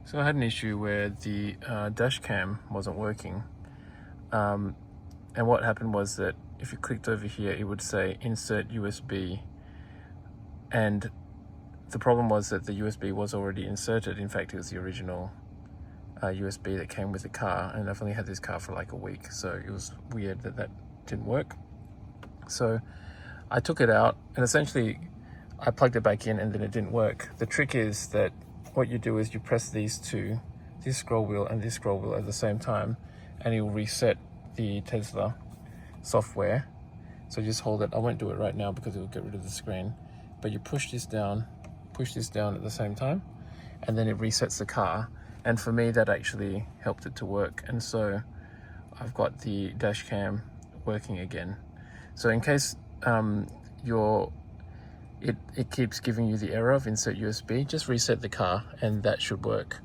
So I had an issue where the dash cam wasn't working, and what happened was that if you clicked over here it would say insert USB, and the problem was that the USB was already inserted. In fact, it was the original USB that came with the car, and I've only had this car for like a week, so it was weird that that didn't work. So I took it out and essentially I plugged it back in and then it didn't work. The trick is that what you do is you press these two, this scroll wheel and this scroll wheel at the same time, and it will reset the Tesla software. So just hold it. I won't do it right now because it will get rid of the screen, but you push this down at the same time, and then it resets the car. And for me, that actually helped it to work. And so I've got the dash cam working again. So in case it keeps giving you the error of insert USB, just reset the car and that should work.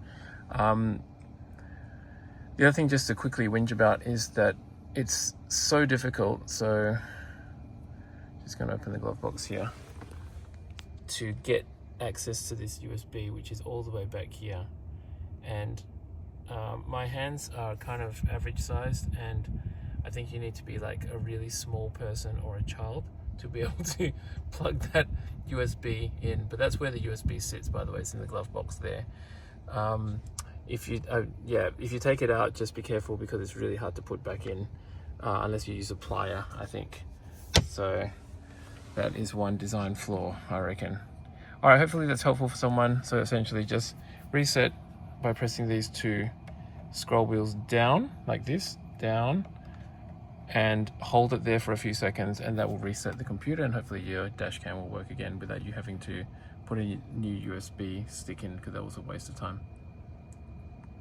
The other thing just to quickly whinge about is that it's so difficult. So just going to open the glove box here to get access to this USB, which is all the way back here. And my hands are kind of average sized, and I think you need to be like a really small person or a child to be able to plug that USB in. But that's where the USB sits, by the way. It's in the glove box there. If you take it out, just be careful because it's really hard to put back in unless you use a plier, I think. So that is one design flaw, I reckon. All right, hopefully that's helpful for someone. So essentially just reset by pressing these two scroll wheels down like this, down, and hold it there for a few seconds, and that will reset the computer, and hopefully your dash cam will work again without you having to put a new USB stick in, because that was a waste of time.